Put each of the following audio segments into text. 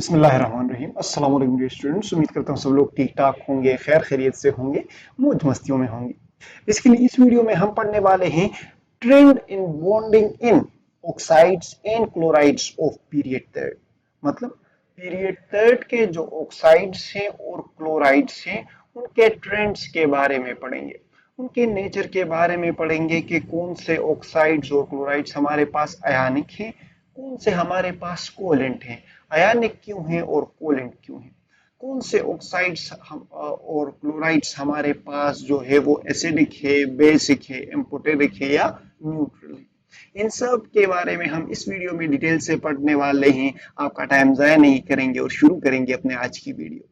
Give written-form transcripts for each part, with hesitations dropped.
बिस्मिल्लाहिर्रहमानिर्रहीम। अस्सलाम वालेकुम डियर स्टूडेंट्स। उम्मीद करता हूँ सब लोग ठीक ठाक होंगे, खैर खैरियत से होंगे, मौज मस्तियों में होंगे। बेसिकली इस वीडियो में हम पढ़ने वाले हैं trend in bonding in oxides and chlorides of period third. मतलब पीरियड थर्ड के जो ऑक्साइड्स हैं और क्लोराइड्स हैं उनके ट्रेंड्स के बारे में पढ़ेंगे, उनके नेचर के बारे में पढ़ेंगे कि कौन से ऑक्साइड्स और क्लोराइड्स हमारे पास आयनिक हैं, कौन से हमारे पास कोवेलेंट हैं, आयनिक क्यों हैं और कोवेलेंट क्यों हैं, कौन से ऑक्साइड्स और क्लोराइड्स हमारे पास जो है वो एसिडिक है, बेसिक है, एम्फोटेरिक है या न्यूट्रल है। इन सब के बारे में हम इस वीडियो में डिटेल से पढ़ने वाले हैं। आपका टाइम जाया नहीं करेंगे और शुरू करेंगे अपने आज की वीडियो।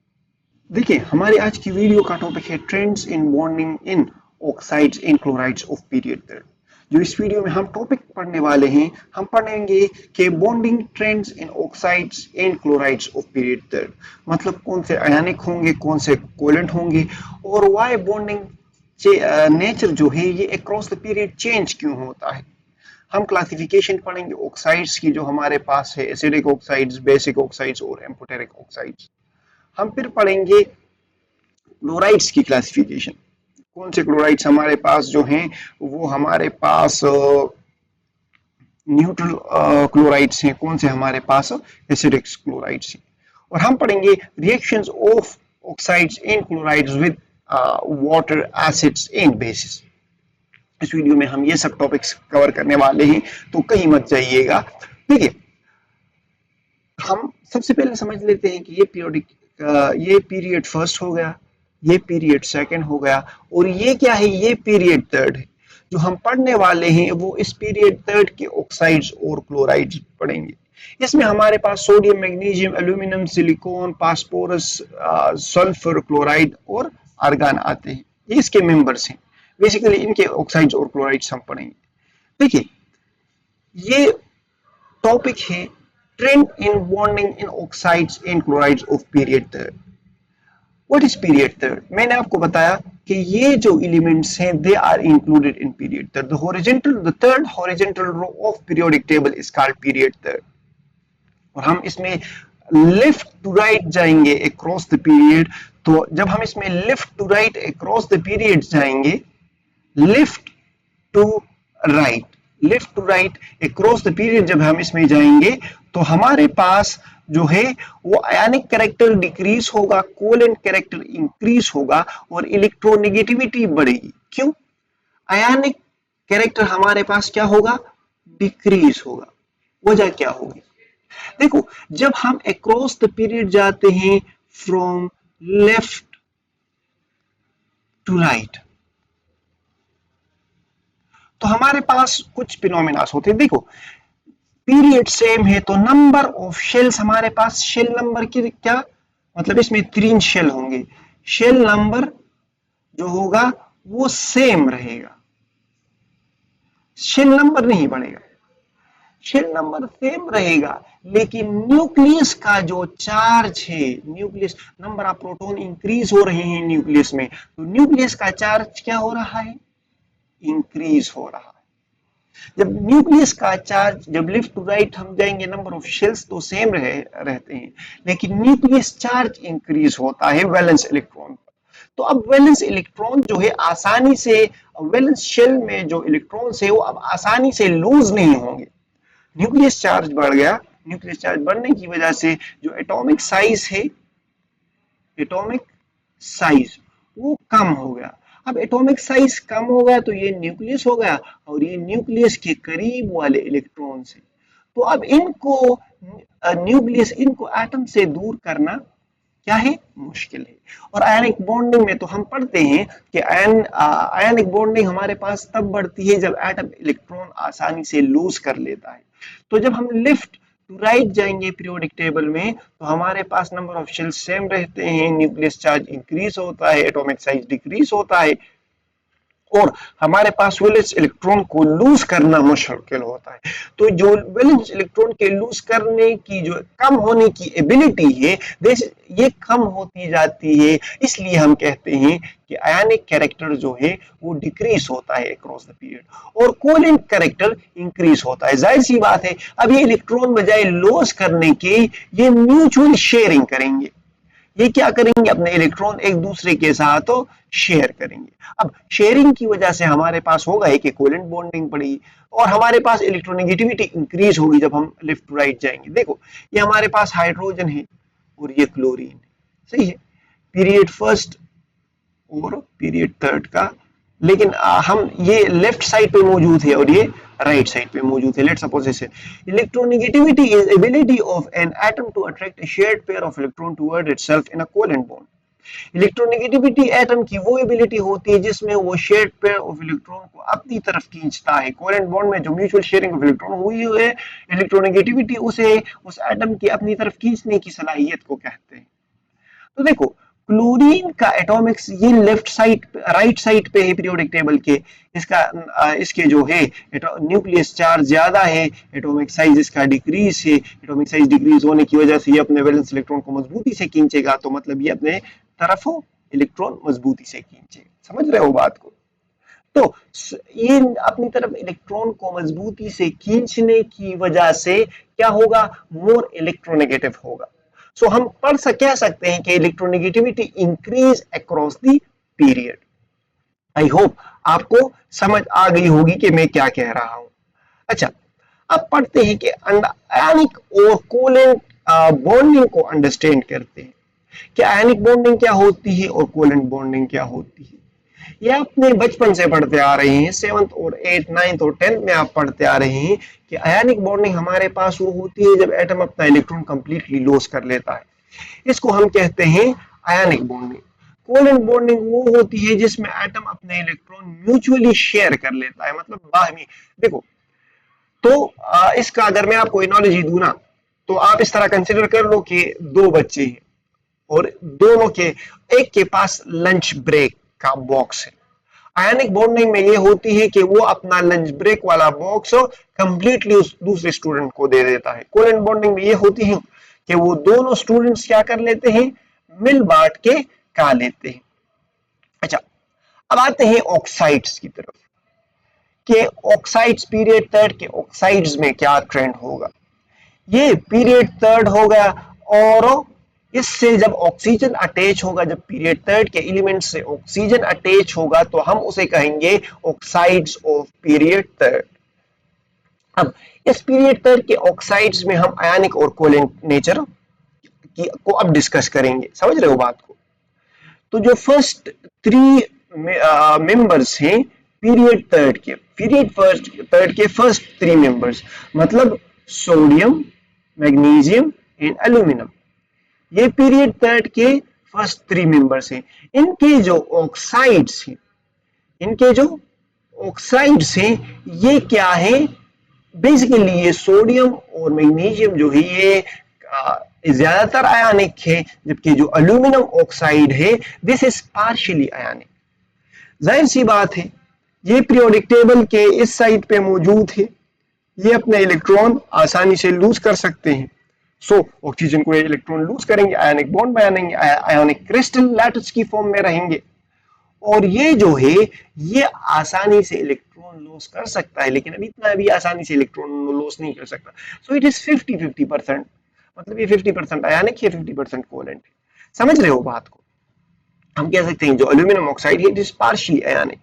देखिए, हमारे आज की वीडियो का टॉपिक है trends in bonding in oxides and chlorides of period third. जो इस वीडियो में हम टॉपिक पढ़ने वाले हैं, हम पढ़ेंगे कि bonding trends in oxides and chlorides of period third. मतलब कौन से आयनिक होंगे, कौन से कोवेलेंट होंगे और वाई बॉन्डिंग नेचर जो है ये अक्रॉस द पीरियड चेंज क्यों होता है। हम क्लासिफिकेशन पढ़ेंगे ऑक्साइड्स की जो हमारे पास है, एसिडिक ऑक्साइड्स, बेसिक ऑक्साइड्स और एम्फोटेरिक ऑक्साइड्स। हम फिर पढ़ेंगे क्लोराइड्स की क्लासिफिकेशन, कौन से क्लोराइड्स हमारे पास जो हैं वो हमारे पास न्यूट्रल क्लोराइड्स हैं, कौन से हमारे पास एसिडिक क्लोराइड्स हैं। और हम पढ़ेंगे reactions of oxides and chlorides with water, acids and basis. इस वीडियो में हम ये सब टॉपिक्स कवर करने वाले हैं, तो कहीं मत जाइएगा। देखिए, हम सबसे पहले समझ लेते हैं कि ये पीरियड फर्स्ट हो गया, ये पीरियड सेकंड हो गया और ये क्या है, ये पीरियड थर्ड है। जो हम पढ़ने वाले हैं वो इस पीरियड थर्ड के ऑक्साइड्स और क्लोराइड्स पढ़ेंगे। इसमें हमारे पास sodium, magnesium, aluminium, silicon, phosphorus, sulphur, chloride और आर्गन आते हैं। ये इसके मेंबर्स हैं। बेसिकली इनके ऑक्साइड्स और क्लोराइड्स हम पढ़ेंगे। देखिए, ये टॉपिक है trend in bonding in oxides and chlorides of period third. What is period third? मैंने आपको बताया कि ये जो एलिमेंट्स हैं they are included in period third. The third horizontal row of periodic table is called period third. और हम इसमें लेफ्ट टू राइट जाएंगे अक्रॉस द पीरियड। तो जब हम इसमें left to right across the period जाएंगे, left to right, left to right across the period जब हम इसमें जाएंगे तो हमारे पास जो है वो आयनिक कैरेक्टर डिक्रीज होगा, कोवेलेंट कैरेक्टर इंक्रीज होगा और इलेक्ट्रोनेगेटिविटी बढ़ेगी। क्यों? आयनिक कैरेक्टर हमारे पास क्या होगा, डिक्रीज होगा। वजह क्या होगी? देखो, जब हम अक्रॉस द पीरियड जाते हैं फ्रॉम लेफ्ट टू राइट तो हमारे पास कुछ फिनोमेनास होते हैं। देखो, पीरियड सेम है तो नंबर ऑफ शेल्स हमारे पास, शेल नंबर की क्या मतलब, इसमें 3 शेल होंगे। शेल नंबर जो होगा वो सेम रहेगा, शेल नंबर नहीं बढ़ेगा, शेल नंबर सेम रहेगा। लेकिन न्यूक्लियस का जो चार्ज है, nucleus number of proton increase हो रहे हैं न्यूक्लियस में, तो न्यूक्लियस का चार्ज क्या हो रहा है, इंक्रीज हो रहा है। जब न्यूक्लियस का चार्ज, जब लेफ्ट टू राइट हम जाएंगे, नंबर ऑफ शेल्स तो सेम रहते हैं लेकिन न्यूक्लियस चार्ज इंक्रीज होता है वैलेंस इलेक्ट्रॉन पर। तो अब वैलेंस इलेक्ट्रॉन जो है आसानी से, वैलेंस शेल में जो इलेक्ट्रॉन्स है वो अब आसानी से लूज नहीं होंगे। न्यूक्लियस चार्ज बढ़ गया, न्यूक्लियस चार्ज बढ़ने की वजह से जो एटॉमिक साइज है, एटॉमिक साइज वो कम हो गया। अब एटॉमिक साइज कम हो गया तो ये न्यूक्लियस हो गया और ये न्यूक्लियस के करीब वाले इलेक्ट्रॉन्स हैं। तो अब इनको न्यूक्लियस, इनको एटम से दूर करना क्या है, मुश्किल है। और आयनिक बॉन्डिंग में तो हम पढ़ते हैं कि आयनिक बॉन्डिंग हमारे पास तब बढ़ती है जब एटम इलेक्ट्रॉन आसानी से लूज कर लेता है। तो जब हम लेफ्ट टू राइट जाएंगे पीरियोडिक टेबल में तो हमारे पास नंबर ऑफ शेल्स सेम रहते हैं, न्यूक्लियस चार्ज इंक्रीज होता है, एटॉमिक साइज डिक्रीज होता है और हमारे पास वैलेंस इलेक्ट्रॉन को लूज करना मुश्किल होता है। तो जो वैलेंस इलेक्ट्रॉन के लूज करने की जो कम होने की एबिलिटी है ये कम होती जाती है, इसलिए हम कहते हैं कि आयनिक कैरेक्टर जो है वो डिक्रीज होता है अक्रॉस द पीरियड और कोवेलेंट कैरेक्टर इंक्रीज होता है। जाहिर सी बात है, अब ये इलेक्ट्रॉन बजाय लॉस करने के ये म्यूचुअल शेयरिंग करेंगे। ये क्या करेंगे, अपने इलेक्ट्रॉन एक दूसरे के साथ शेयर करेंगे। अब शेयरिंग की वजह से हमारे पास होगा एक कोवेलेंट बॉन्डिंग पड़ेगी और हमारे पास इलेक्ट्रोनेगेटिविटी इंक्रीज होगी जब हम लेफ्ट टू राइट जाएंगे। देखो ये हमारे पास हाइड्रोजन है और ये क्लोरीन है, सही है, पीरियड फर्स्ट और पीरियड थर्ड का, लेकिन हम ये लेफ्ट साइड पे मौजूद है और ये राइट साइड पे मौजूद है। Let's suppose this electronegativity is ability of an atom to attract a shared pair of electron toward itself in a covalent bond. Electronegativity atom की वो एबिलिटी होती है जिसमें वो शेयर्ड पेयर ऑफ इलेक्ट्रॉन को अपनी तरफ खींचता है। कोवेलेंट बॉन्ड में जो म्यूचुअल शेयरिंग ऑफ इलेक्ट्रॉन हुई है, इलेक्ट्रोनेगेटिविटी उसे उस एटम की अपनी तरफ खींचने की सलाहियत को कहते हैं। तो देखो क्लोरीन का एटॉमिक्स ये लेफ्ट साइड राइट साइड पे है पीरियोडिक टेबल के, इसके जो है न्यूक्लियस चार्ज ज्यादा है, एटॉमिक साइज इसका डिक्रीज है। एटॉमिक साइज डिक्रीज होने की वजह से ये अपने वैलेंस इलेक्ट्रॉन को मजबूती से खींचेगा, तो मतलब ये अपने तरफ इलेक्ट्रॉन मजबूती से खींचेगा। समझ रहे हो बात को? तो ये अपनी तरफ इलेक्ट्रॉन को मजबूती से खींचने की वजह से क्या होगा, मोर इलेक्ट्रोनेगेटिव होगा। सो हम कह सकते हैं कि electronegativity increase across the period. I hope आपको समझ आ गई होगी कि मैं क्या कह रहा हूं। अच्छा, अब पढ़ते हैं कि आयनिक और कोवेलेंट बॉन्डिंग को अंडरस्टैंड करते हैं कि आयनिक बॉन्डिंग क्या होती है और कोवेलेंट बॉन्डिंग क्या होती है। ये आपने बचपन से पढ़ते आ रहे हैं, 7th और 8th 9th और 10th में आप पढ़ते आ रहे हैं कि आयनिक बॉन्डिंग हमारे पास वो होती है जब एटम अपना इलेक्ट्रॉन कंप्लीटली लॉस कर लेता है, इसको हम कहते हैं आयनिक बॉन्डिंग। कोवेलेंट बॉन्डिंग वो होती है जिसमें एटम अपने इलेक्ट्रॉन म्यूचुअली शेयर कर लेता है, मतलब बाहमी। देखो तो इसका अगर मैं आपको एनालॉजी दूं ना, तो आप इस तरह कंसिडर कर लो कि दो बच्चे हैं और दोनों के एक के पास लंच ब्रेक का बॉक्स है। आयनिक बॉन्डिंग में ये होती है कि वो अपना लंच ब्रेक वाला बॉक्स कंप्लीटली उस दूसरे स्टूडेंट को दे देता है। कोवेलेंट बॉन्डिंग में ये होती है कि वो दोनों स्टूडेंट्स क्या कर लेते हैं, मिल बांट के खा लेते हैं। अच्छा, अब आते हैं ऑक्साइड्स की तरफ कि ऑक्साइड्स पीरियड थर्ड के ऑक्साइड्स में क्या ट्रेंड होगा। ये पीरियड थर्ड होगा और इससे जब ऑक्सीजन अटैच होगा, जब पीरियड थर्ड के एलिमेंट से ऑक्सीजन अटैच होगा तो हम उसे कहेंगे ऑक्साइड्स ऑफ पीरियड थर्ड। अब इस पीरियड थर्ड के ऑक्साइड्स में हम आयनिक और कोवेलेंट नेचर को अब डिस्कस करेंगे। समझ रहे हो बात को? तो जो फर्स्ट 3 मेंबर्स हैं पीरियड थर्ड के फर्स्ट 3 मेंबर्स, मतलब सोडियम, मैग्नीशियम एंड एल्यूमिनियम, ये पीरियड थर्ड के फर्स्ट 3 मेंबर्स हैं। इनके जो ऑक्साइड्स हैं ये क्या है, बेसिकली ये सोडियम और मैग्नीशियम जो है ये ज्यादातर आयनिक है, जबकि जो एल्यूमिनियम ऑक्साइड है दिस इज पार्शियली आयनिक। जाहिर सी बात है, ये पीरियोडिक टेबल के इस साइड पे मौजूद है, ये अपने इलेक्ट्रॉन आसानी से लूज कर सकते हैं। सो ऑक्सीजन को इलेक्ट्रॉन लूज करेंगे, आयनिक बॉन्ड बनाएंगे, आयनिक क्रिस्टल लैटिस की फॉर्म में रहेंगे, और ये जो है ये आसानी से इलेक्ट्रॉन लॉस कर सकता है, लेकिन अभी इतना भी आसानी से इलेक्ट्रॉन लॉस नहीं कर सकता। सो इट इज 50-50%, मतलब ये 50% आयनिक है, 50% कोवेलेंट है। समझ रहे हो बात को? हम कह सकते हैं जो एल्यूमिनियम ऑक्साइड है इट इज पार्शियली आयनिक।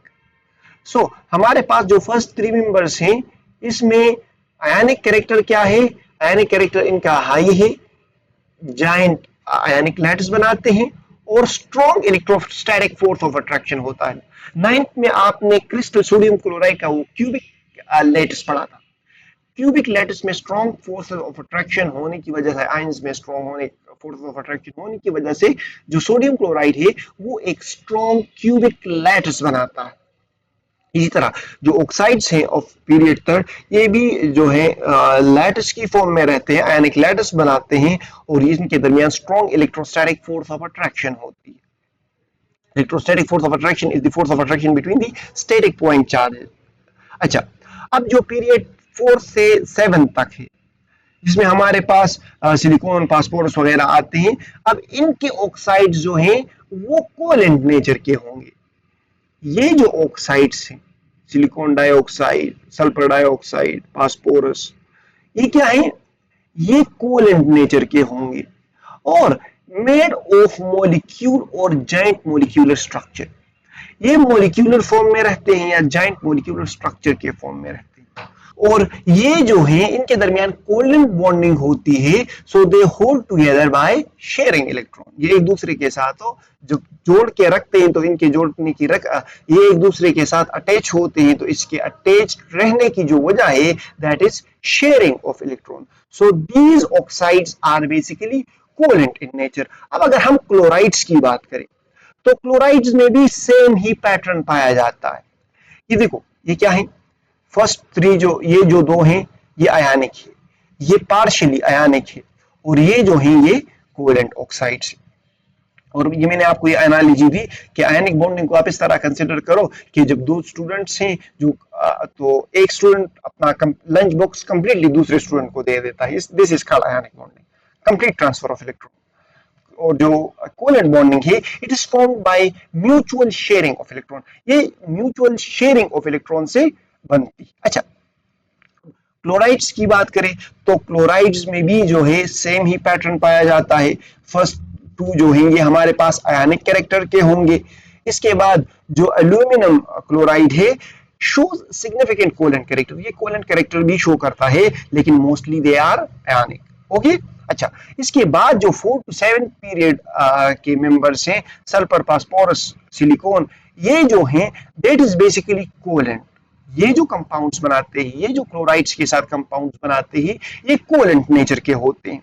सो हमारे पास जो फर्स्ट 3 मेंबर्स हैं इसमें आयनिक कैरेक्टर क्या है, आयनिक कैरेक्टर इनका हाई है, जायंट आयनिक लैटिस बनाते हैं और strong electrostatic force of attraction होता है। 9th में आपने क्रिस्टल सोडियम क्लोराइड का वो क्यूबिक लैटिस पढ़ा था। क्यूबिक लैटिस में स्ट्रॉन्ग फोर्स ऑफ अट्रैक्शन होने की वजह से, आयंस में स्ट्रॉन्ग होने फोर्स ऑफ अट्रैक्शन होने की वजह से जो सोडियम क्लोराइड है वो एक स्ट्रॉन्ग क्यूबिक लैटिस बनाता है। इसी तरह जो ऑक्साइड्स हैं ऑफ पीरियड थर्ड ये भी जो है लैटिस की फॉर्म में रहते हैं, आयनिक लैटिस बनाते हैं और इनके दरमियान strong electrostatic force of attraction होती है। Electrostatic force of attraction is the force of attraction between the static point charges. अच्छा, अब जो पीरियड 4 से 7 तक है, जिसमें हमारे पास सिलिकॉन, फास्फोरस वगैरह आते हैं, अब इनके ऑक्साइड्स जो हैं वो कोवेलेंट नेचर के होंगे। ये जो ऑक्साइड्स हैं, silicon dioxide, sulphur dioxide, phosphorus, ये क्या है? ये कोवेलेंट नेचर के होंगे और मेड ऑफ मॉलिक्यूल और जॉइंट मॉलिक्यूलर स्ट्रक्चर। ये मॉलिक्यूलर फॉर्म में रहते हैं या जॉइंट मॉलिक्यूलर स्ट्रक्चर के फॉर्म में रहते हैं, और ये जो है इनके दरमियान कोवेलेंट बॉन्डिंग होती है, so they hold together by sharing electron. ये एक दूसरे के साथ जो जोड़ के रखते हैं, तो इनके जोड़ने की ये एक दूसरे के साथ अटैच होते हैं, तो इसके अटैच रहने की जो वजह है that is sharing of electron. So these oxides are basically covalent in nature. अब अगर हम क्लोराइड्स की बात करें, तो क्लोराइड्स में भी सेम ही पैटर्न पाया जाता है। ये देखो, ये क्या है? फर्स्ट 3 ये जो 2 हैं ये आयनिक है, ये पार्शियली आयनिक है, और ये जो है ये कोवेलेंट ऑक्साइड्स है। और ये मैंने आपको ये एनालॉजी दी कि आयनिक बॉन्डिंग को आप इस तरह कंसीडर करो कि जब 2 स्टूडेंट्स हैं जो तो एक स्टूडेंट अपना लंच बॉक्स कंप्लीटली दूसरे स्टूडेंट को दे देता है, this is called ionic bonding, complete transfer of electron. और जो कोवेलेंट बॉन्डिंग है it is formed by mutual sharing of electron. ये म्यूचुअल शेयरिंग ऑफ इलेक्ट्रॉन से बनती। अच्छा, क्लोराइड्स की बात करें तो क्लोराइड्स में भी जो है सेम ही पैटर्न पाया जाता है। फर्स्ट 2 जो हैं ये हमारे पास आयनिक कैरेक्टर के होंगे। इसके बाद जो एल्यूमिनियम क्लोराइड है शोज सिग्निफिकेंट कोवेलेंट कैरेक्टर, ये कोवेलेंट कैरेक्टर भी शो करता है, लेकिन mostly they are ionic. Okay, अच्छा, इसके बाद जो 4 to 7 पीरियड के मेंबर्स हैं, सल्फर, फास्फोरस, सिलिकॉन, ये जो हैं दैट इज बेसिकली कोवेलेंट। ये जो कंपाउंड्स बनाते हैं, ये जो क्लोराइड्स के साथ कंपाउंड्स बनाते हैं, ये कोवेलेंट नेचर के होते हैं।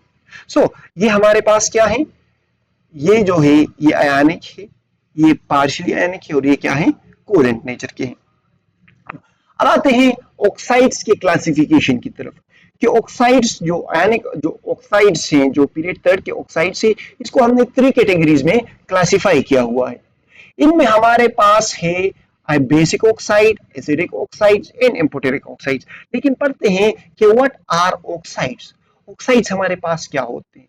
सो ये हमारे पास क्या है? ये जो है ये आयनिक है, ये पार्शियली आयनिक है, और ये क्या है? कोवेलेंट नेचर के हैं। अब आते हैं ऑक्साइड्स के क्लासिफिकेशन की तरफ कि ऑक्साइड्स जो आयनिक जो ऑक्साइड्स हैं, जो पीरियड 3 के ऑक्साइड्स हैं, इसको हमने 3 कैटेगरीज में क्लासिफाई किया हुआ है। इनमें हमारे पास है basic oxide, acidic oxides and amphoteric oxides. लेकिन पढ़ते हैं कि व्हाट आर ऑक्साइड्स। ऑक्साइड्स हमारे पास क्या होते हैं?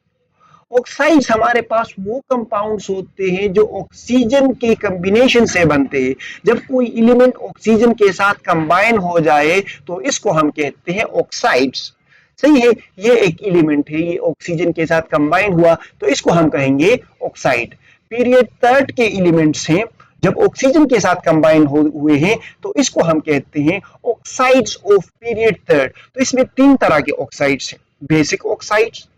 ऑक्साइड्स हमारे पास वो कंपाउंड्स होते हैं जो ऑक्सीजन के कॉम्बिनेशन से बनते हैं। जब कोई एलिमेंट ऑक्सीजन के साथ कंबाइन हो जाए तो इसको हम कहते हैं ऑक्साइड्स। सही है, ये एक एलिमेंट है, ये ऑक्सीजन के साथ कंबाइन हुआ तो इसको हम कहेंगे ऑक्साइड। पीरियड 3 के एलिमेंट्स हैं, जब ऑक्सीजन के साथ कंबाइन हुए हैं तो इसको हम कहते हैं ऑक्साइड्स ऑफ पीरियड 3। तो इसमें 3 तरह के ऑक्साइड्स हैं, बेसिक ऑक्साइड्स,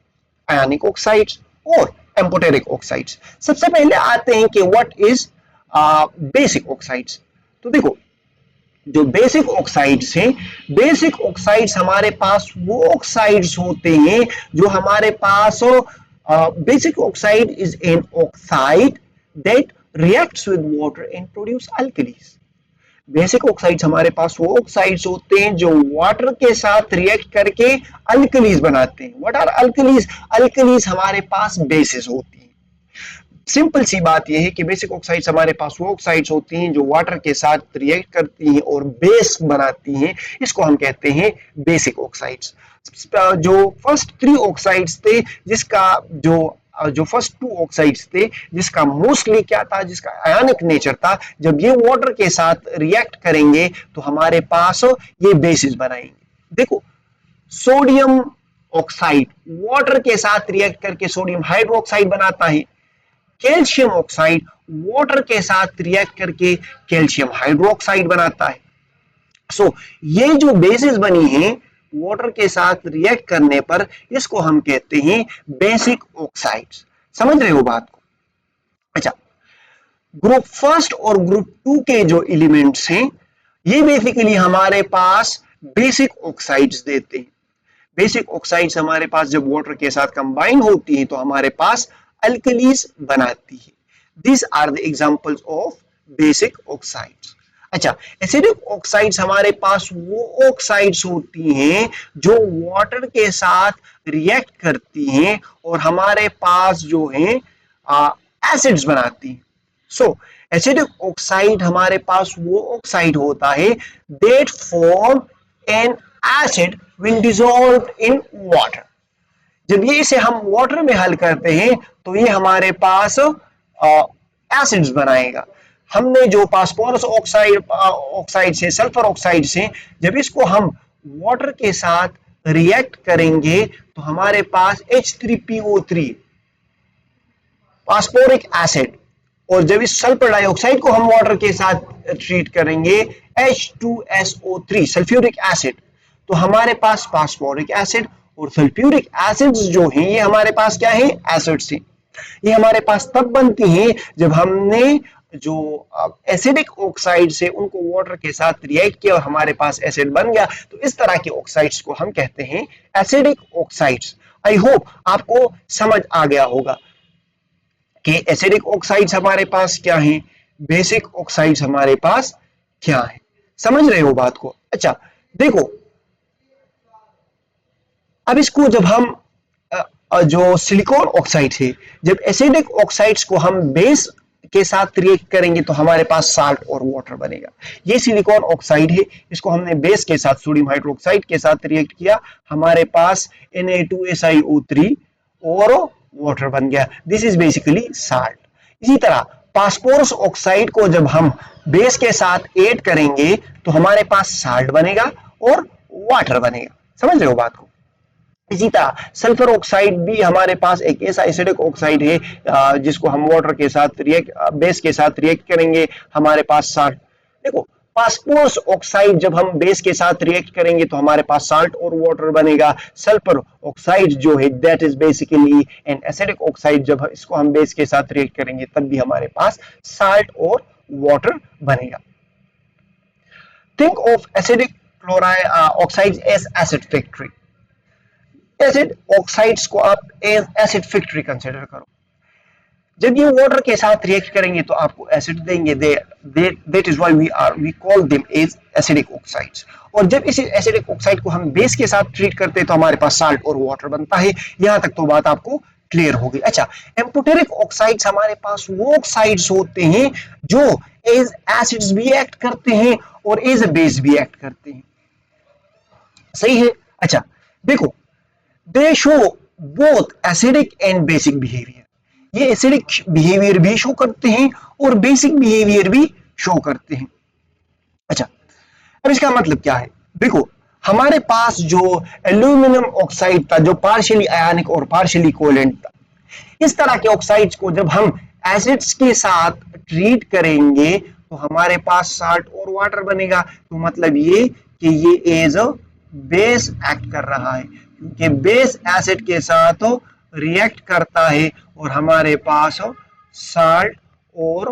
आयनिक ऑक्साइड्स और एम्फोटेरिक ऑक्साइड्स। सबसे पहले आते हैं कि व्हाट इज बेसिक ऑक्साइड्स। तो देखो, जो बेसिक ऑक्साइड्स हैं, बेसिक ऑक्साइड्स हमारे पास वो ऑक्साइड्स होते हैं जो हमारे पास basic oxide is an oxide that reacts with water and produce alkalis. Basic oxides हमारे पास वो ऑक्साइड्स होते हैं जो वाटर के साथ रिएक्ट करके अल्कलीज बनाते हैं। What are alkalis? अल्कलीज हमारे पास बेसिस होती हैं। सिंपल सी बात यह है कि बेसिक ऑक्साइड्स हमारे पास वो ऑक्साइड्स होती हैं जो वाटर के साथ रिएक्ट करती हैं और बेस बनाती हैं, इसको हम कहते हैं बेसिक ऑक्साइड्स। जो फर्स्ट 3 ऑक्साइड्स थे, जिसका जो फर्स्ट 2 ऑक्साइड्स थे, जिसका मोस्टली क्या था, जिसका आयनिक नेचर था, जब ये वाटर के साथ रिएक्ट करेंगे तो हमारे पास ये बेसिस बनाएंगे। देखो, सोडियम ऑक्साइड वाटर के साथ रिएक्ट करके सोडियम हाइड्रोक्साइड बनाता है। कैल्शियम ऑक्साइड वाटर के साथ रिएक्ट करके कैल्शियम हाइड्रोक्साइड बनाता है। सो ये जो बेसिस बनी है वाटर के साथ रिएक्ट करने पर, इसको हम कहते हैं बेसिक ऑक्साइड्स। समझ रहे हो बात को? अच्छा, ग्रुप फर्स्ट और ग्रुप 2 के जो एलिमेंट्स हैं, ये बेसिकली हमारे पास बेसिक ऑक्साइड्स देते हैं। बेसिक ऑक्साइड्स हमारे पास जब वाटर के साथ कंबाइन होती हैं तो हमारे पास अल्कलीज बनाती है। These are the examples of basic oxides. अच्छा, एसिडिक ऑक्साइड्स हमारे पास वो ऑक्साइड्स होती हैं जो वाटर के साथ रिएक्ट करती हैं और हमारे पास जो है एसिड्स बनाती हैं। सो एसिडिक ऑक्साइड हमारे पास वो ऑक्साइड होता है that form an acid when dissolved in water. जब ये इसे हम वाटर में हल करते हैं तो ये हमारे पास एसिड्स बनाएगा। हमने जो फास्फोरस ऑक्साइड से सल्फर ऑक्साइड से जब इसको हम वाटर के साथ रिएक्ट करेंगे तो हमारे पास H3PO3 फास्फोरिक एसिड, और जब इस सल्फर डाइऑक्साइड को हम वाटर के साथ ट्रीट करेंगे H2SO3 सल्फ्यूरिक एसिड, तो हमारे पास फास्फोरिक एसिड और सल्फ्यूरिक एसिड्स जो हैं ये हमारे पास क्या है, एसिड्स हैं। ये हमारे पास तब बनती हैं जब हमने जो एसिडिक ऑक्साइड से उनको वाटर के साथ रिएक्ट किया और हमारे पास एसिड बन गया। तो इस तरह के ऑक्साइड्स को हम कहते हैं एसिडिक ऑक्साइड्स। आई होप आपको समझ आ गया होगा कि एसिडिक ऑक्साइड्स हमारे पास क्या हैं, बेसिक ऑक्साइड्स हमारे पास क्या है। समझ रहे हो बात को? अच्छा देखो, अब इसको जब हम जो सिलिकॉन ऑक्साइड है, जब एसिडिक ऑक्साइड्स को हम बेस के साथ रिएक्ट करेंगे तो हमारे पास साल्ट और वाटर बनेगा। ये सिलिकॉन ऑक्साइड है, इसको हमने बेस के साथ सोडियम हाइड्रोक्साइड के साथ रिएक्ट किया, हमारे पास Na2SiO3 और वाटर बन गया। This is basically salt. इसी तरह फास्फोरस ऑक्साइड को जब हम बेस के साथ ऐड करेंगे तो हमारे पास साल्ट बनेगा और वाटर बनेगा। समझ रहे हो बात को? इसी तरह सल्फर ऑक्साइड भी हमारे पास एक ऐसा एसिडिक ऑक्साइड है जिसको हम वाटर के साथ बेस के साथ रिएक्ट करेंगे, हमारे पास साल्ट। देखो, फास्फोरस ऑक्साइड जब हम बेस के साथ रिएक्ट करेंगे तो हमारे पास साल्ट और वाटर बनेगा। सल्फर ऑक्साइड जो है that is basically an acidic oxide, जब इसको हम बेस के साथ रिएक्ट करेंगे तब भी हमारे पास साल्ट और वाटर बनेगा। Think of acidic chloride oxide as acid factory. Acid oxides को आप एसिड फैक्ट्री कंसीडर करो। जब ये वाटर के साथ रिएक्ट करेंगे तो आपको एसिड देंगे, that is why we call them as acidic oxides. और जब इस एसिडिक ऑक्साइड को हम बेस के साथ ट्रीट करते हैं तो हमारे पास साल्ट और वाटर बनता है। यहां तक तो बात आपको क्लियर हो गई। अच्छा, एम्फोटेरिक ऑक्साइड्स हमारे पास वो ऑक्साइड्स होते हैं जो एज एसिड्स भी एक्ट करते हैं और एज अ बेस भी एक्ट करते हैं। सही है? अच्छा देखो, they show both acidic and basic behavior। ये एसिडिक बिहेवियर भी शो करते हैं और बेसिक बिहेवियर भी शो करते हैं। अच्छा, अब इसका मतलब क्या है? देखो, हमारे पास जो एल्यूमिनियम ऑक्साइड था जो पार्शियली आयनिक और पार्शियली कोवेलेंट था, इस तरह के ऑक्साइड्स को जब हम एसिड्स के साथ ट्रीट करेंगे तो हमारे पास साल्ट और वाटर बनेगा। तो मतलब ये कि ये एज अ बेस एक्ट कर रहा है, क्योंकि बेस एसिड के साथ रिएक्ट करता है और हमारे पास साल्ट और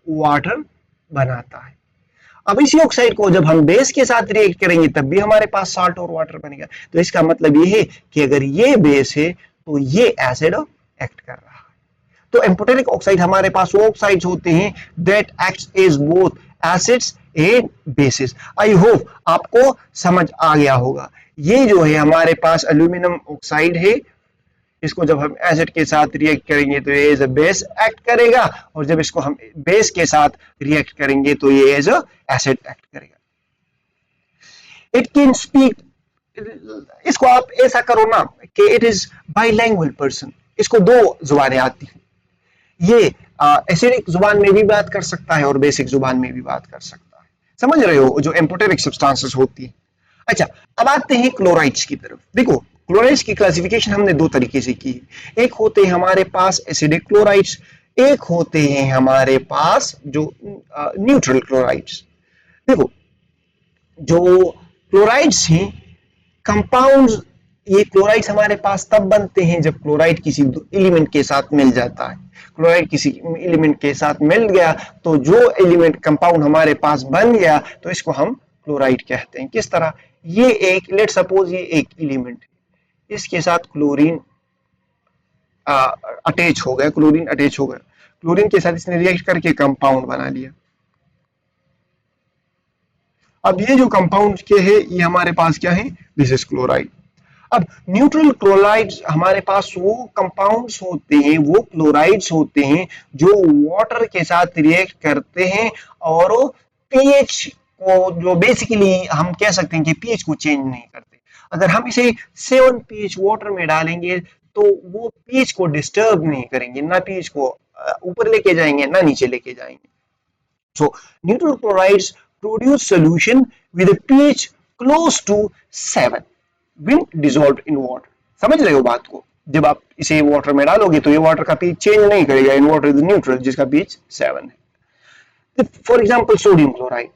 वाटर बनाता है। अब इसी ऑक्साइड को जब हम बेस के साथ रिएक्ट करेंगे तब भी हमारे पास साल्ट और वाटर बनेगा। तो इसका मतलब ये है कि अगर ये बेस है तो ये एसिड एक्ट कर रहा है। तो एम्फोटेरिक ऑक्साइड हमारे पास वो ऑक्साइड्स होते हैं that acts as both acids and bases. I hope आपको समझ आ गया होगा। ये जो है हमारे पास एल्यूमिनियम ऑक्साइड है, इसको जब हम एसिड के साथ रिएक्ट करेंगे तो ये एज अ बेस एक्ट करेगा, और जब इसको हम बेस के साथ रिएक्ट करेंगे तो ये एज अ एसिड एक्ट करेगा। इट कैन स्पीक, इसको आप ऐसा करो ना कि इट इज बाइलैंग्वेज पर्सन, इसको दो जुबानें आती हैं। ये एसिडिक जुबान में भी बात कर सकता है और बेसिक जुबान में भी बात कर सकता है। समझ रहे हो, जो एम्फोटेरिक सब्सटेंसेस होती है। अच्छा, अब आते हैं क्लोराइड्स की तरफ। देखो, क्लोराइड्स की क्लासिफिकेशन हमने दो तरीके से की है। एक होते हैं हमारे पास एसिडिक क्लोराइड्स, एक होते हैं हमारे पास जो न्यूट्रल क्लोराइड्स। देखो, जो क्लोराइड्स हैं कंपाउंड्स, ये क्लोराइड्स हमारे पास तब बनते हैं जब क्लोराइड किसी एलिमेंट के साथ मिल जाता है। क्लोराइड किसी एलिमेंट के साथ मिल गया तो जो एलिमेंट कंपाउंड हमारे पास बन गया तो इसको हम क्लोराइड कहते हैं। किस तरह? ये एक, लेट सपोज ये एक एलिमेंट है, इसके साथ क्लोरीन अटैच हो गया, क्लोरीन अटैच हो गया, क्लोरीन के साथ इसने रिएक्ट करके कंपाउंड बना लिया। अब ये जो कंपाउंड के है ये हमारे पास क्या है? This is chloride. अब न्यूट्रल क्लोराइड्स हमारे पास वो कंपाउंड्स होते हैं, वो क्लोराइड्स होते हैं जो वाटर के साथ रिएक्ट करते हैं और पीएच को, जो बेसिकली हम कह सकते हैं कि पीएच को चेंज नहीं करते। अगर हम इसे 7 पीएच वाटर में डालेंगे तो वो पीएच को डिस्टर्ब नहीं करेंगे, ना पीएच को ऊपर लेके जाएंगे ना नीचे लेके जाएंगे। So neutral chlorides produce solution with a pH close to 7 when dissolved in water. समझ रहे हो बात को? जब आप इसे वाटर में डालोगे तो ये वाटर का पीएच चेंज नहीं करेगा इन वाटर इज न्यूट्रल जिसका पीएच 7 है। For example sodium chloride,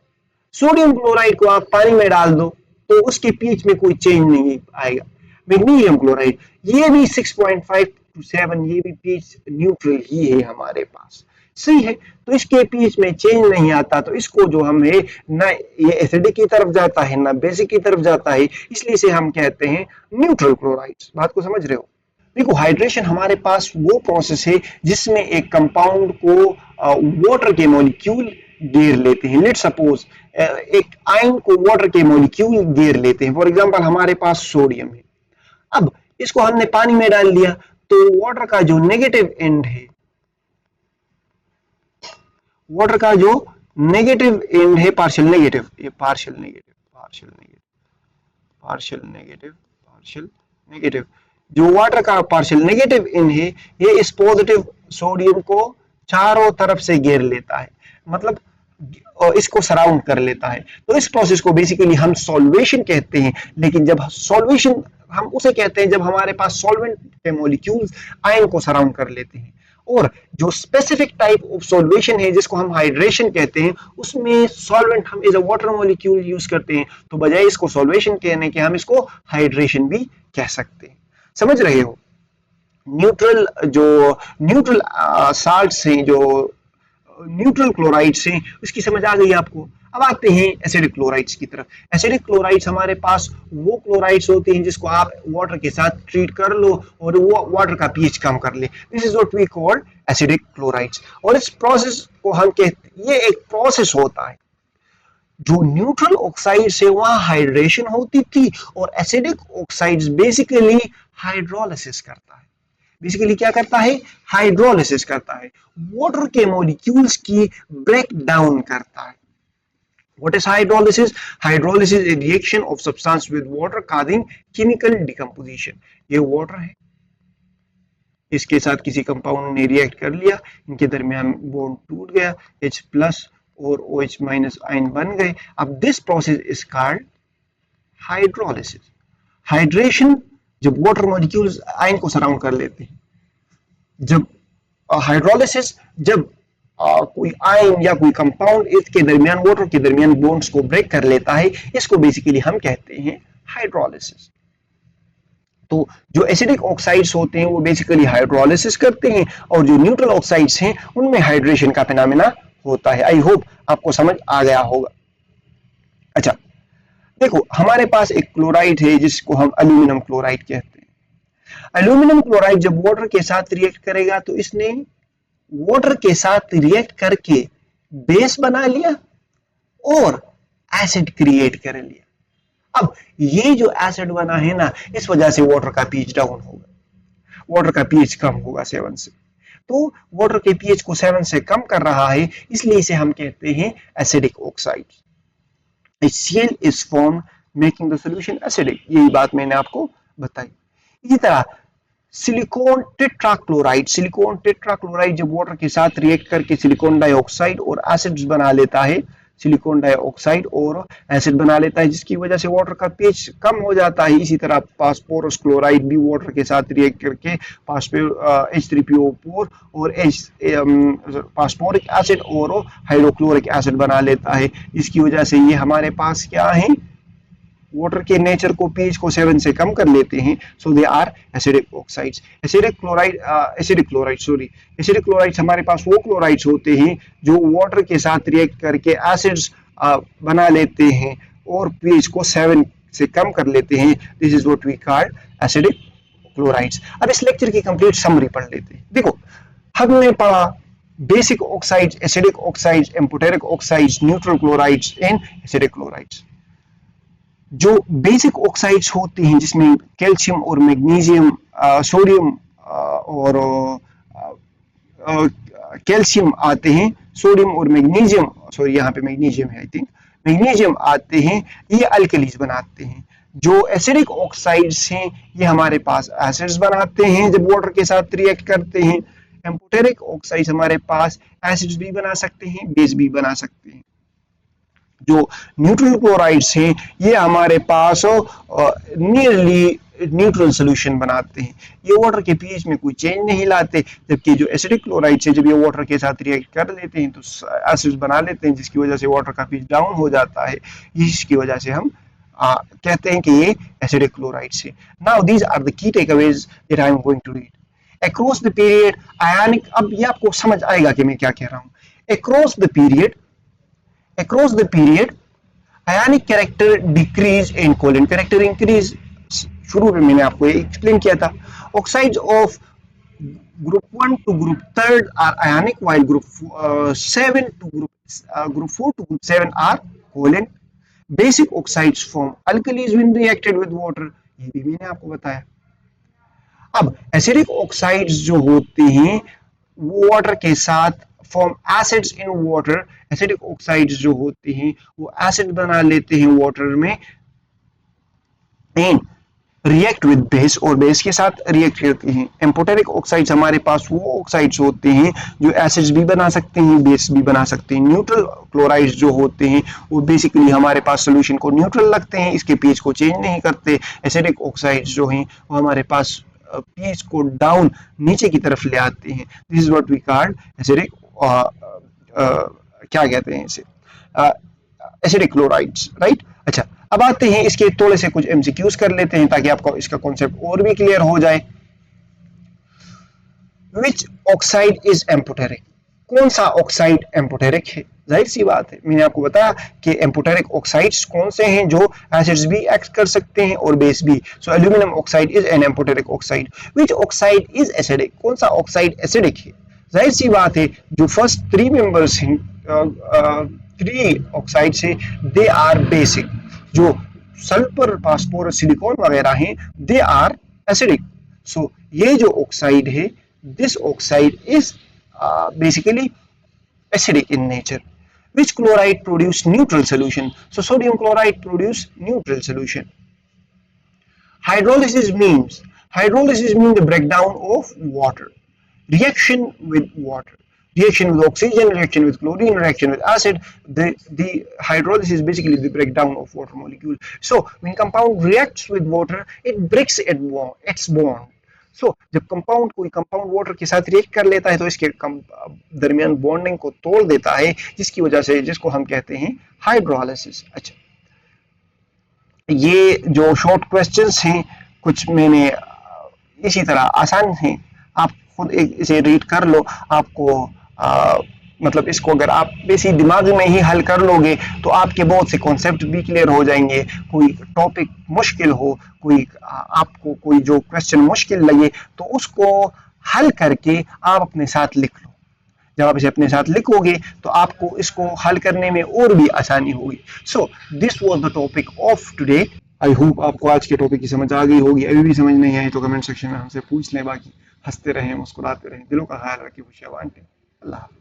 sodium chloride को आप पानी में डाल दो तो उसके पीएच में कोई चेंज नहीं आएगा। मैग्नीशियम क्लोराइड, ये भी 6.5 to 7, ये भी पीएच न्यूट्रल ही है हमारे पास, सही है। तो इसके पीएच में चेंज नहीं आता, तो इसको जो हम है ना ये एसिडिक की तरफ जाता है ना बेसिक की तरफ जाता है, इसलिए इसे हम कहते हैं न्यूट्रल क्लोराइड्स। बात को समझ रहे हो? देखो, हाइड्रेशन हमारे पास वो प्रोसेस है जिसमें एक कंपाउंड को वाटर के मॉलिक्यूल घेर लेते हैं। लेट्स सपोज एक आयन को वाटर के मॉलिक्यूल घेर लेते हैं। फॉर एग्जांपल हमारे पास सोडियम है, अब इसको हमने पानी में डाल दिया तो वाटर का जो नेगेटिव एंड है, वाटर का जो नेगेटिव एंड है पार्शियल नेगेटिव, ये partial negative, partial negative, partial negative, partial negative, जो वाटर का पार्शियल नेगेटिव एंड है ये इस पॉजिटिव सोडियम को चारों तरफ से घेर लेता है, मतलब इसको सराउंड कर लेता है। तो इस प्रोसेस को बेसिकली हम सॉल्वेशन कहते हैं। लेकिन जब सॉल्वेशन हम उसे कहते हैं जब हमारे पास सॉल्वेंट के मॉलिक्यूल्स आयन को सराउंड कर लेते हैं। और जो स्पेसिफिक टाइप ऑफ सॉल्वेशन है जिसको हम हाइड्रेशन कहते हैं, उसमें सॉल्वेंट हम as a water molecule use करते हैं। तो बजाय इसको सॉल्वेशन कहने के हम इसको हाइड्रेशन भी कह सकते हैं। समझ रहे हो? न्यूट्रल जो न्यूट्रल साल्ट्स हैं, जो न्यूट्रल क्लोराइड्स हैं, उसकी समझ आ गई आपको। अब आते हैं एसिडिक क्लोराइड्स की तरफ। एसिडिक क्लोराइड्स हमारे पास वो क्लोराइड्स होते हैं जिसको आप वाटर के साथ ट्रीट कर लो और वो वाटर का पीएच कम कर ले। This is what we call acidic chlorides. और इस प्रोसेस को हम कहते, ये एक प्रोसेस होता है। जो न्यूट्रल ऑक्साइड से वहां हाइड्रेशन होती थी और एसिडिक ऑक्साइड्स बेसिकली हाइड्रोलिसिस करता है। बेसिकली क्या करता है? हाइड्रोलिसिस करता है, वाटर के मॉलिक्यूल्स की ब्रेक डाउन करता है। What is hydrolysis? Hydrolysis is a reaction of substance with water causing chemical decomposition. ये water है, इसके साथ किसी कंपाउंड ने रिएक्ट कर लिया, इनके दरमियान बॉन्ड टूट गया, H प्लस और OH माइनस आयन बन गए। अब this process is called hydrolysis. Hydration जब वाटर मॉलिक्यूल्स आयन को सराउंड कर लेते हैं, जब हाइड्रोलिसिस जब कोई आयन या कोई कंपाउंड इसके दरमियान वाटर के दरमियान बॉन्ड्स को ब्रेक कर लेता है, इसको बेसिकली हम कहते हैं हाइड्रोलिसिस। तो जो एसिडिक ऑक्साइड्स होते हैं वो बेसिकली हाइड्रोलिसिस करते हैं और जो न्यूट्रल ऑक्साइड्स हैं उनमें हाइड्रेशन का फिनोमेना होता है। आई होप आपको समझ आ गया होगा। अच्छा देखो, हमारे पास एक क्लोराइड है जिसको हम एल्यूमिनियम क्लोराइड कहते हैं। एल्यूमिनियम क्लोराइड जब वाटर के साथ रिएक्ट करेगा तो इसने वाटर के साथ रिएक्ट करके बेस बना लिया और एसिड क्रिएट कर लिया। अब ये जो एसिड बना है ना, इस वजह से वाटर का पीएच डाउन होगा, वाटर का पीएच कम होगा 7 से। तो वाटर के पीएच को 7 से कम कर रहा है, इसलिए इसे हम कहते हैं acidic oxide. HCl is formed making the solution acidic। यही बात मैंने आपको बताई। इसी तरह सिलिकॉन टेट्राक्लोराइड, सिलिकॉन टेट्राक्लोराइड जब वाटर के साथ रिएक्ट करके सिलिकॉन डाइऑक्साइड और एसिड्स बना लेता है, सिलिकॉन डाइऑक्साइड और एसिड बना लेता है, जिसकी वजह से वाटर का पीएच कम हो जाता है। इसी तरह फास्फोरस क्लोराइड भी वाटर के साथ रिएक्ट करके H3PO4 और फास्फोरिक एसिड और हाइड्रोक्लोरिक एसिड बना लेता है। इसकी वजह से ये हमारे पास क्या है, वाटर के नेचर को पीएच को 7 से कम कर लेते हैं। So they are acidic oxides. Acidic chlorides हमारे पास वो क्लोराइड्स होते हैं जो वाटर के साथ रिएक्ट करके एसिड्स बना लेते हैं और पीएच को 7 से कम कर लेते हैं। This is what we call acidic chlorides. अब इस लेक्चर की कंप्लीट समरी पढ़ लेते हैं। देखो, हमने पढ़ा basic oxides, acidic oxides, amphoteric oxides, neutral chlorides and acidic chlorides. जो बेसिक ऑक्साइड्स होते हैं जिसमें कैल्शियम और मैग्नीशियम, सोडियम और कैल्शियम आते हैं, सोडियम और मैग्नीशियम, सॉरी यहाँ पे मैग्नीशियम है आई थिंक, मैग्नीशियम आते हैं, ये अल्कलीज बनाते हैं। जो एसिडिक ऑक्साइड्स हैं ये हमारे पास एसिड्स बनाते हैं जब वाटर के साथ रिएक्ट करते हैं। एम्फोटेरिक ऑक्साइड्स हमारे पास एसिड्स भी बना सकते हैं, बेस भी बना सकते हैं। जो न्यूट्रल क्लोराइड्स हैं ये हमारे पास नियरली न्यूट्रल सोल्यूशन बनाते हैं, ये वाटर के पीएच में कोई चेंज नहीं लाते। जबकि जो एसिडिक क्लोराइड्स है जब ये वाटर के साथ रिएक्ट कर लेते हैं तो एसिड्स बना लेते हैं, जिसकी वजह से वाटर का पीएच डाउन हो जाता है, जिसकी वजह से हम कहते हैं कि ये एसिडिक क्लोराइड्स है। Now these are the key takeaways that I am going to read. Across the period ionic, अब ये आपको समझ आएगा कि मैं क्या कह रहा हूं। across the period ionic character decrease and covalent character increase। शुरू में मैंने आपको ये एक्सप्लेन किया था। Oxides of group 1 to group 3 are ionic while group 7 to group 4 to group 7 are covalent। basic oxides form alkalis when reacted with water, ये भी मैंने आपको बताया। अब एसिडिक ऑक्साइड्स जो होते हैं वो वाटर के साथ form acids in water. Acidic oxides जो होते हैं वो एसिड बना लेते हैं वाटर में एंड रिएक्ट विद बेस, और बेस के साथ रिएक्ट करते हैं। एम्फोटेरिक ऑक्साइड्स हमारे पास वो ऑक्साइड्स होते हैं जो एसिड्स भी बना सकते हैं, बेस भी बना सकते हैं। न्यूट्रल क्लोराइड्स जो होते हैं वो बेसिकली हमारे पास सोल्यूशन को न्यूट्रल रखते हैं, इसके पीएच को चेंज नहीं करते। एसिडिक ऑक्साइड्स जो हैं वो हमारे पास पीएच को डाउन नीचे की तरफ ले आते हैं। This is what we called acidic, क्या कहते हैं इसे, एसिडिक क्लोराइड्स, राइट। अच्छा, अब आते हैं इसके थोड़े से कुछ एमसीक्यूज कर लेते हैं ताकि आपको इसका कॉन्सेप्ट और भी क्लियर हो जाए। विच ऑक्साइड इज एम्फोटेरिक, कौन सा ऑक्साइड एम्फोटेरिक है? जाहिर सी बात है, मैंने आपको बताया कि एम्फोटेरिक ऑक्साइड्स कौन से हैं जो एसिड्स भी एक्ट कर सकते हैं और बेस भी। So aluminium oxide is an amphoteric oxide. Which oxide is acidic, कौन सा ऑक्साइड एसिडिक है? जाहिर सी बात है जो फर्स्ट 3 मेंबर्स हैं, 3 ऑक्साइड्स हैं, दे आर बेसिक। जो सल्फर, फास्फोरस, सिलिकॉन वगैरह हैं, दे आर एसिडिक। सो ये जो ऑक्साइड है, this oxide is basically acidic in nature. Which chloride produce neutral solution? So sodium chloride produce neutral solution. Hydrolysis means the breakdown of water. Reaction with water, reaction with oxygen, reaction with chlorine, reaction with acid. The hydrolysis is basically the breakdown of water molecule. So when compound reacts with water, it breaks its bond. सो जब कोई compound water के साथ react कर लेता है तो इसके दरमियान बॉन्डिंग को तोड़ देता है, जिसकी वजह से जिसको हम कहते हैं हाइड्रोलाइसिस। अच्छा, ये जो शॉर्ट क्वेश्चंस हैं कुछ मैंने इसी तरह आसान हैं, आप खुद इसे रीड कर लो। आपको मतलब इसको अगर आप इसी दिमाग में ही हल कर लोगे तो आपके बहुत से कॉन्सेप्ट भी क्लियर हो जाएंगे। कोई टॉपिक मुश्किल हो, आपको कोई जो क्वेश्चन मुश्किल लगे तो उसको हल करके आप अपने साथ लिख लो। जब आप इसे अपने साथ लिखोगे तो आपको इसको हल करने में और भी आसानी होगी। So this was the topic of today. I hope आपको आज के टॉपिक की समझ आ गई होगी। अभी भी समझ नहीं आई तो कमेंट सेक्शन में हमसे पूछ लें। बाकी हंसते रहें, मुस्कुराते रहें, दिलों का ख्याल रखें, खुशियां बांटें। अल्लाह हाफ़िज़।